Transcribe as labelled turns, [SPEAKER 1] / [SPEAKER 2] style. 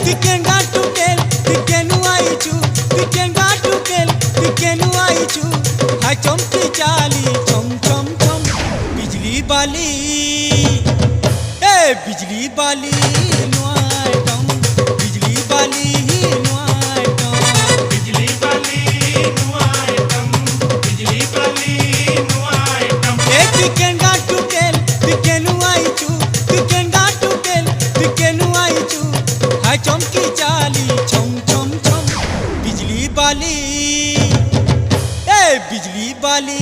[SPEAKER 1] टिकेंगा टुकेल टिकेनु आईचू टिकेंगा टुकेल टिकेनु आईचू हाय चमकी चाली चम चम चम बिजली बाली ए बिजली बाली नुआटम बिजली बाली नुआटम
[SPEAKER 2] बिजली बाली नुआटम बिजली बाली नुआटम
[SPEAKER 1] ए टिकेंगा टुकेल टिकेनु आईचू टिकेंगा टुकेल टिकेनु आईचू हाय चमकी चाली चम चम चम बिजली बाली ए बिजली बाली